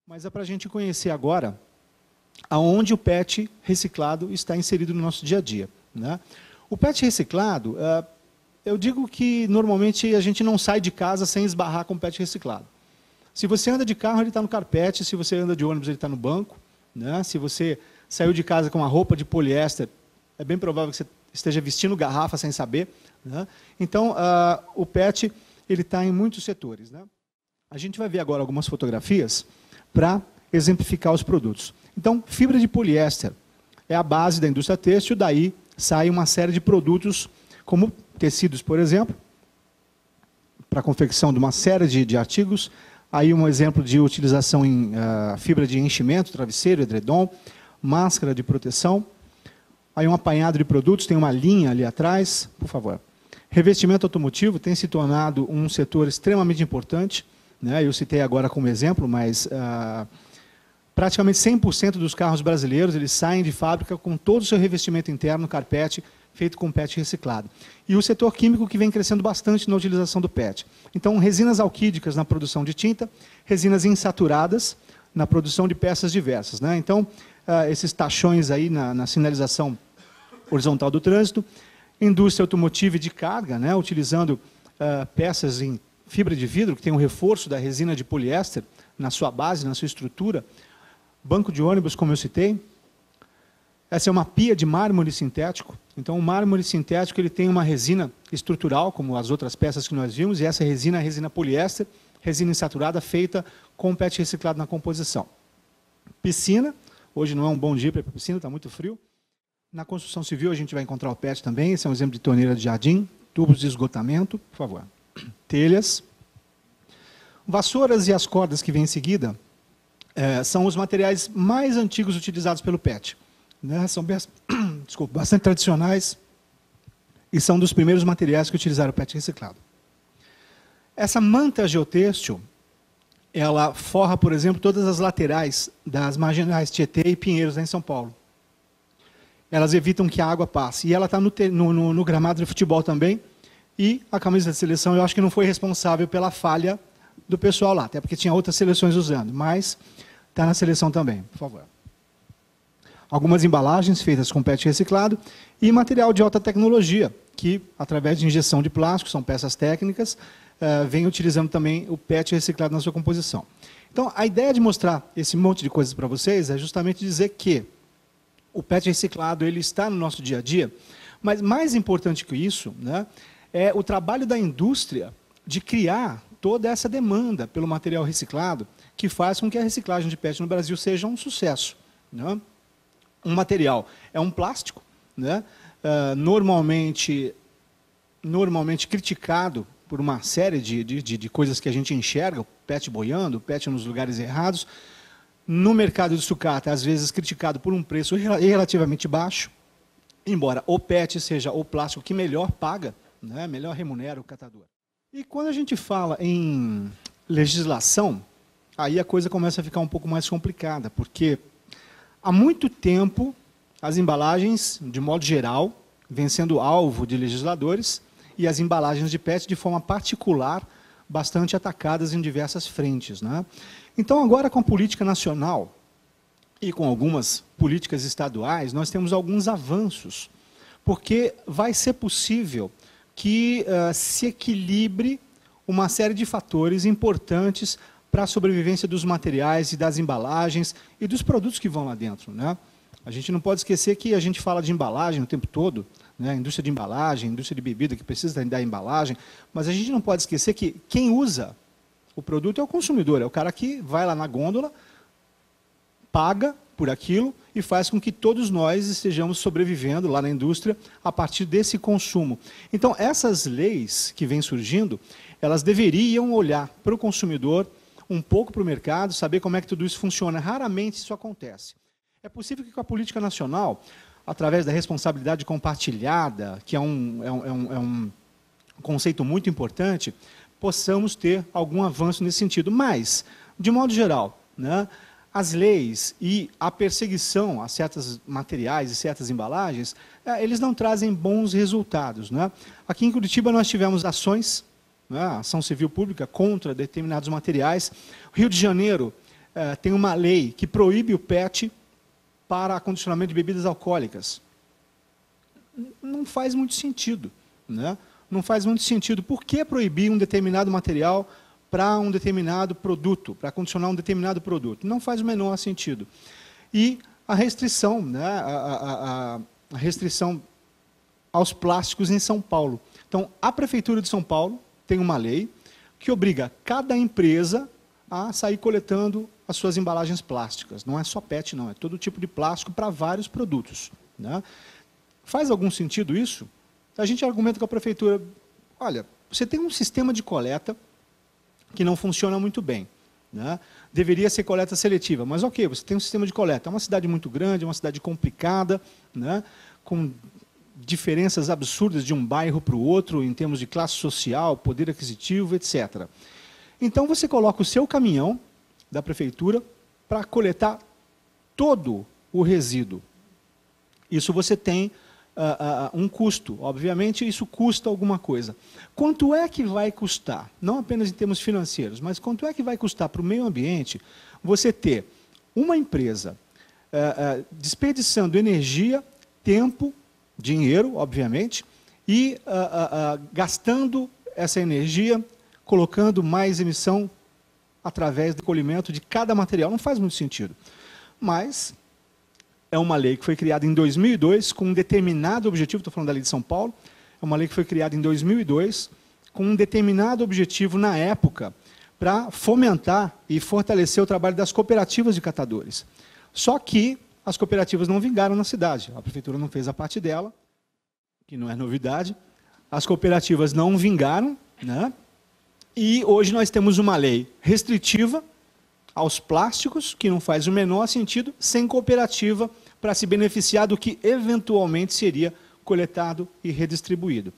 Mas é para a gente conhecer agora aonde o PET reciclado está inserido no nosso dia a dia, né? O PET reciclado, eu digo que normalmente a gente não sai de casa sem esbarrar com o PET reciclado. Se você anda de carro, ele está no carpete; se você anda de ônibus, ele está no banco, né? Se você saiu de casa com uma roupa de poliéster, é bem provável que você esteja vestindo garrafa sem saber, né? Então, o PET está em muitos setores, né? A gente vai ver agora algumas fotografias para exemplificar os produtos. Então, fibra de poliéster é a base da indústria têxtil, daí sai uma série de produtos, como tecidos, por exemplo, para a confecção de uma série de artigos. Aí um exemplo de utilização em fibra de enchimento, travesseiro, edredom, máscara de proteção. Aí um apanhado de produtos, tem uma linha ali atrás, por favor. Revestimento automotivo tem se tornado um setor extremamente importante, né? Eu citei agora como exemplo, mas praticamente 100% dos carros brasileiros eles saem de fábrica com todo o seu revestimento interno, carpete, feito com PET reciclado. E o setor químico que vem crescendo bastante na utilização do PET. Então, resinas alquídicas na produção de tinta, resinas insaturadas na produção de peças diversas, né? Então, esses tachões aí na sinalização horizontal do trânsito, indústria automotiva e de carga, né? Utilizando peças em fibra de vidro, que tem um reforço da resina de poliéster na sua base, na sua estrutura. Banco de ônibus, como eu citei. Essa é uma pia de mármore sintético. Então, o mármore sintético ele tem uma resina estrutural, como as outras peças que nós vimos, e essa resina é a resina poliéster, resina insaturada, feita com PET reciclado na composição. Piscina, hoje não é um bom dia para ir para a piscina, está muito frio. Na construção civil a gente vai encontrar o PET também, esse é um exemplo de torneira de jardim, tubos de esgotamento, por favor. Telhas. Vassouras e as cordas que vêm em seguida são os materiais mais antigos utilizados pelo PET. Né? São bastante tradicionais e são dos primeiros materiais que utilizaram o PET reciclado. Essa manta geotêxtil, ela forra, por exemplo, todas as laterais das marginais Tietê e Pinheiros, em São Paulo. Elas evitam que a água passe. E ela está no gramado de futebol também. E a camisa de seleção, eu acho que não foi responsável pela falha do pessoal lá, até porque tinha outras seleções usando, mas está na seleção também, por favor. Algumas embalagens feitas com PET reciclado e material de alta tecnologia, que, através de injeção de plástico, são peças técnicas, vem utilizando também o PET reciclado na sua composição. Então, a ideia de mostrar esse monte de coisas para vocês é justamente dizer que o PET reciclado ele está no nosso dia a dia, mas mais importante que isso, né, é o trabalho da indústria de criar toda essa demanda pelo material reciclado, que faz com que a reciclagem de PET no Brasil seja um sucesso, né? Um material é um plástico, né? Normalmente criticado por uma série de coisas que a gente enxerga, o PET boiando, o PET nos lugares errados. No mercado de sucata, às vezes criticado por um preço relativamente baixo, embora o PET seja o plástico que melhor paga, né, melhor remunera o catador. E quando a gente fala em legislação, aí a coisa começa a ficar um pouco mais complicada, porque há muito tempo as embalagens, de modo geral, vêm sendo alvo de legisladores, e as embalagens de PET, de forma particular, bastante atacadas em diversas frentes, né? Então, agora com a política nacional e com algumas políticas estaduais, nós temos alguns avanços, porque vai ser possível que se equilibre uma série de fatores importantes para a sobrevivência dos materiais e das embalagens e dos produtos que vão lá dentro, né? A gente não pode esquecer que a gente fala de embalagem o tempo todo, né? Indústria de embalagem, indústria de bebida que precisa da embalagem, mas a gente não pode esquecer que quem usa o produto é o consumidor, é o cara que vai lá na gôndola, paga por aquilo e faz com que todos nós estejamos sobrevivendo lá na indústria a partir desse consumo. Então, essas leis que vêm surgindo, elas deveriam olhar para o consumidor, um pouco para o mercado, saber como é que tudo isso funciona. Raramente isso acontece. É possível que com a política nacional, através da responsabilidade compartilhada, que é um conceito muito importante, possamos ter algum avanço nesse sentido. Mas, de modo geral, né, as leis e a perseguição a certos materiais e certas embalagens, eles não trazem bons resultados, né? Aqui em Curitiba nós tivemos ações, né, ação civil pública contra determinados materiais. Rio de Janeiro tem uma lei que proíbe o PET para acondicionamento de bebidas alcoólicas. Não faz muito sentido, né? Não faz muito sentido. Por que proibir um determinado material para um determinado produto, para acondicionar um determinado produto? Não faz o menor sentido. E a restrição, né? a restrição aos plásticos em São Paulo. Então, a Prefeitura de São Paulo tem uma lei que obriga cada empresa a sair coletando as suas embalagens plásticas. Não é só PET, não, é todo tipo de plástico para vários produtos, né? Faz algum sentido isso? A gente argumenta com a Prefeitura, olha, você tem um sistema de coleta que não funciona muito bem, né? Deveria ser coleta seletiva, mas ok, você tem um sistema de coleta. É uma cidade muito grande, é uma cidade complicada, né? Com diferenças absurdas de um bairro para o outro, em termos de classe social, poder aquisitivo, etc. Então, você coloca o seu caminhão da Prefeitura para coletar todo o resíduo. Isso você tem um custo, obviamente, isso custa alguma coisa. Quanto é que vai custar, não apenas em termos financeiros, mas quanto é que vai custar para o meio ambiente você ter uma empresa desperdiçando energia, tempo, dinheiro, obviamente, e gastando essa energia, colocando mais emissão através do recolhimento de cada material? Não faz muito sentido. Mas é uma lei que foi criada em 2002 com um determinado objetivo, estou falando da lei de São Paulo, é uma lei que foi criada em 2002 com um determinado objetivo na época para fomentar e fortalecer o trabalho das cooperativas de catadores. Só que as cooperativas não vingaram na cidade, a Prefeitura não fez a parte dela, que não é novidade, as cooperativas não vingaram, né? E hoje nós temos uma lei restritiva aos plásticos, que não faz o menor sentido, sem cooperativa para se beneficiar do que eventualmente seria coletado e redistribuído.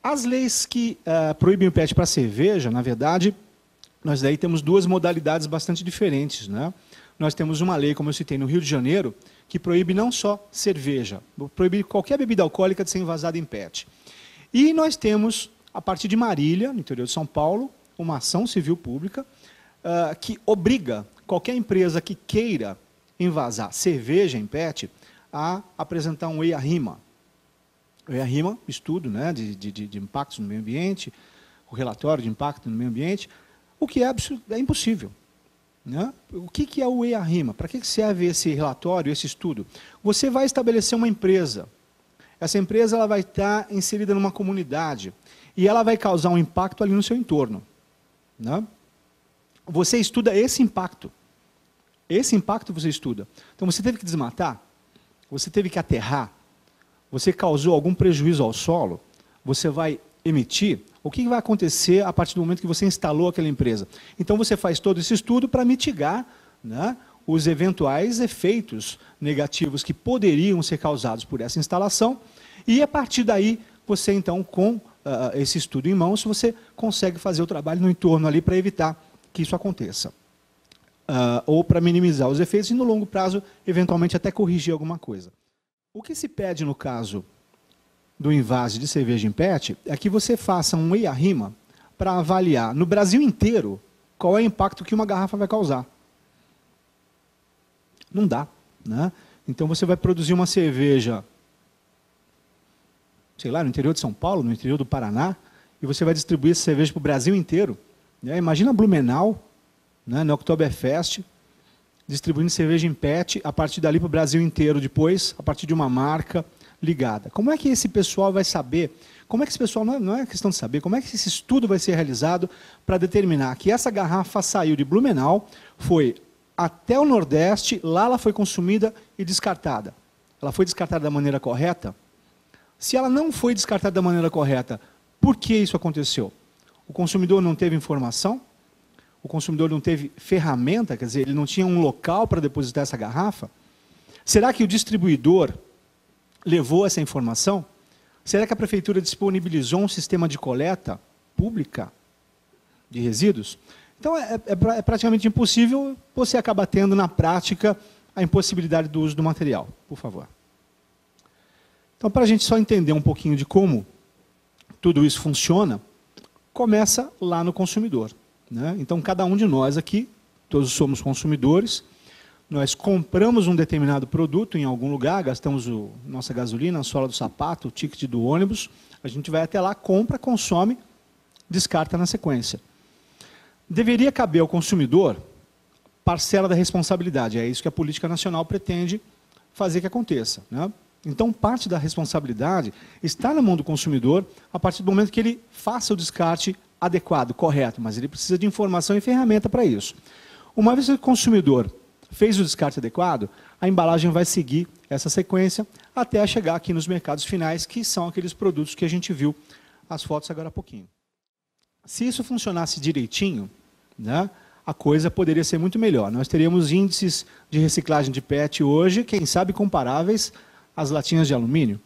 As leis que proíbem o PET para cerveja, na verdade, nós daí temos duas modalidades bastante diferentes, né? Nós temos uma lei, como eu citei, no Rio de Janeiro, que proíbe não só cerveja, proíbe qualquer bebida alcoólica de ser envasada em PET. E nós temos, a partir de Marília, no interior de São Paulo, uma ação civil pública que obriga qualquer empresa que queira envasar cerveja em PET a apresentar um EIA-RIMA. O EIA-RIMA, estudo, né, de impactos no meio ambiente, o relatório de impacto no meio ambiente, o que é impossível, né? O que é o EIA-RIMA? Para que serve esse relatório, esse estudo? Você vai estabelecer uma empresa. Essa empresa ela vai estar inserida numa comunidade e ela vai causar um impacto ali no seu entorno, né? Você estuda esse impacto. Esse impacto você estuda. Então, você teve que desmatar, você teve que aterrar, você causou algum prejuízo ao solo, você vai emitir, o que vai acontecer a partir do momento que você instalou aquela empresa? Então, você faz todo esse estudo para mitigar, né, os eventuais efeitos negativos que poderiam ser causados por essa instalação, e a partir daí, você então, com esse estudo em mãos, você consegue fazer o trabalho no entorno ali para evitar que isso aconteça. Ou para minimizar os efeitos e, no longo prazo, eventualmente até corrigir alguma coisa. O que se pede no caso do invase de cerveja em PET é que você faça um EIA-RIMA para avaliar no Brasil inteiro qual é o impacto que uma garrafa vai causar. Não dá, né? Então você vai produzir uma cerveja, sei lá, no interior de São Paulo, no interior do Paraná, e você vai distribuir essa cerveja para o Brasil inteiro. Imagina Blumenau, né, no Oktoberfest, distribuindo cerveja em PET, a partir dali para o Brasil inteiro depois, a partir de uma marca ligada. Como é que esse pessoal vai saber, como é que esse pessoal, não é questão de saber, como é que esse estudo vai ser realizado para determinar que essa garrafa saiu de Blumenau, foi até o Nordeste, lá ela foi consumida e descartada. Ela foi descartada da maneira correta? Se ela não foi descartada da maneira correta, por que isso aconteceu? O consumidor não teve informação? O consumidor não teve ferramenta, quer dizer, ele não tinha um local para depositar essa garrafa? Será que o distribuidor levou essa informação? Será que a Prefeitura disponibilizou um sistema de coleta pública de resíduos? Então, é praticamente impossível, você acaba tendo, na prática, a impossibilidade do uso do material. Por favor. Então, para a gente só entender um pouquinho de como tudo isso funciona, começa lá no consumidor, né? Então, cada um de nós aqui todos somos consumidores, nós compramos um determinado produto em algum lugar, gastamos nossa gasolina, a sola do sapato, o ticket do ônibus, a gente vai até lá, compra, consome, descarta na sequência. Deveria caber ao consumidor parcela da responsabilidade, é isso que a política nacional pretende fazer que aconteça, né? Então, parte da responsabilidade está na mão do consumidor a partir do momento que ele faça o descarte adequado, correto, mas ele precisa de informação e ferramenta para isso. Uma vez que o consumidor fez o descarte adequado, a embalagem vai seguir essa sequência até chegar aqui nos mercados finais, que são aqueles produtos que a gente viu as fotos agora há pouquinho. Se isso funcionasse direitinho, né, a coisa poderia ser muito melhor. Nós teríamos índices de reciclagem de PET hoje, quem sabe comparáveis às latinhas de alumínio,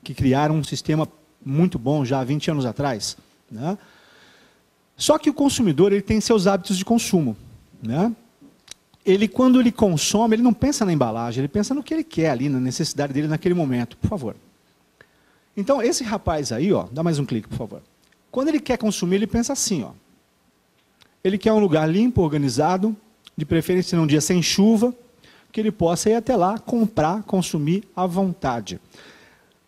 que criaram um sistema muito bom já há 20 anos atrás, né? Só que o consumidor ele tem seus hábitos de consumo, né? Quando ele consome, ele não pensa na embalagem, ele pensa no que ele quer ali, na necessidade dele naquele momento. Por favor. Então, esse rapaz aí, ó, dá mais um clique, por favor. Quando ele quer consumir, ele pensa assim, ó. Ele quer um lugar limpo, organizado, de preferência num dia sem chuva, que ele possa ir até lá, comprar, consumir à vontade.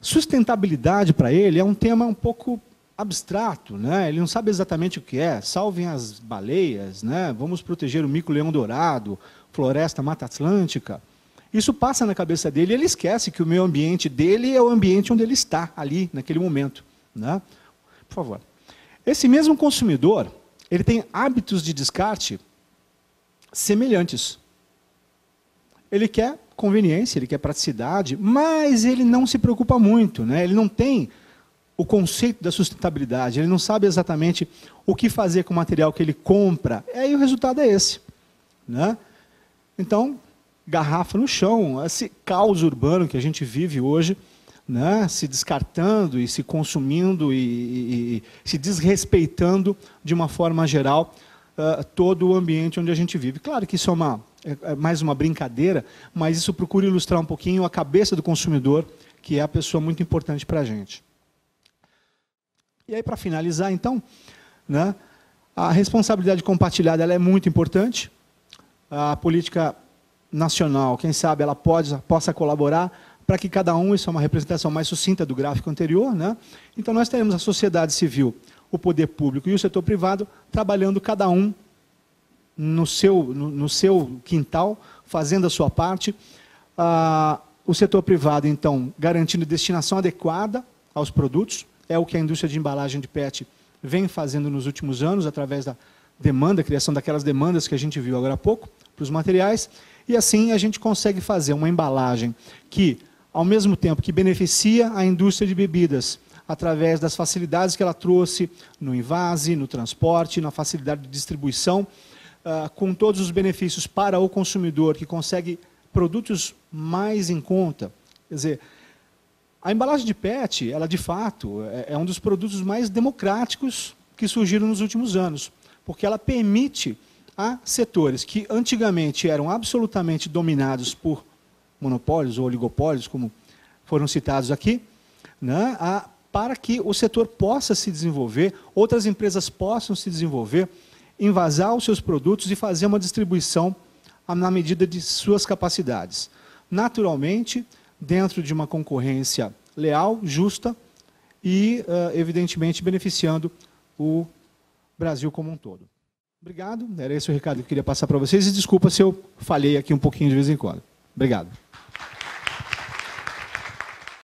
Sustentabilidade para ele é um tema um pouco abstrato, né? Ele não sabe exatamente o que é. Salvem as baleias, né? Vamos proteger o mico-leão-dourado, floresta, mata atlântica. Isso passa na cabeça dele e ele esquece que o meio ambiente dele é o ambiente onde ele está, ali, naquele momento, né? Por favor. Esse mesmo consumidor, ele tem hábitos de descarte semelhantes. Ele quer conveniência, ele quer praticidade, mas ele não se preocupa muito, né? Ele não tem o conceito da sustentabilidade, ele não sabe exatamente o que fazer com o material que ele compra. E aí o resultado é esse, né? Então, garrafa no chão, esse caos urbano que a gente vive hoje, né? Se descartando e se consumindo e se desrespeitando de uma forma geral todo o ambiente onde a gente vive. Claro que isso é mais uma brincadeira, mas isso procura ilustrar um pouquinho a cabeça do consumidor, que é a pessoa muito importante para a gente. E aí, para finalizar, então, né, a responsabilidade compartilhada ela é muito importante. A política nacional, quem sabe, ela possa colaborar para que cada um, isso é uma representação mais sucinta do gráfico anterior, né? Então, nós teremos a sociedade civil, o poder público e o setor privado trabalhando cada um no seu quintal, fazendo a sua parte. O setor privado, então, garantindo destinação adequada aos produtos, é o que a indústria de embalagem de PET vem fazendo nos últimos anos, através da demanda, criação daquelas demandas que a gente viu agora há pouco, para os materiais, e assim a gente consegue fazer uma embalagem que, ao mesmo tempo que beneficia a indústria de bebidas, através das facilidades que ela trouxe no envase, no transporte, na facilidade de distribuição, com todos os benefícios para o consumidor, que consegue produtos mais em conta. Quer dizer, a embalagem de PET, ela de fato, é um dos produtos mais democráticos que surgiram nos últimos anos, porque ela permite a setores que antigamente eram absolutamente dominados por monopólios ou oligopólios, como foram citados aqui, né, para que o setor possa se desenvolver, outras empresas possam se desenvolver, envasar os seus produtos e fazer uma distribuição na medida de suas capacidades. Naturalmente, dentro de uma concorrência leal, justa e, evidentemente, beneficiando o Brasil como um todo. Obrigado, era esse o recado que eu queria passar para vocês e desculpa se eu falhei aqui um pouquinho de vez em quando. Obrigado.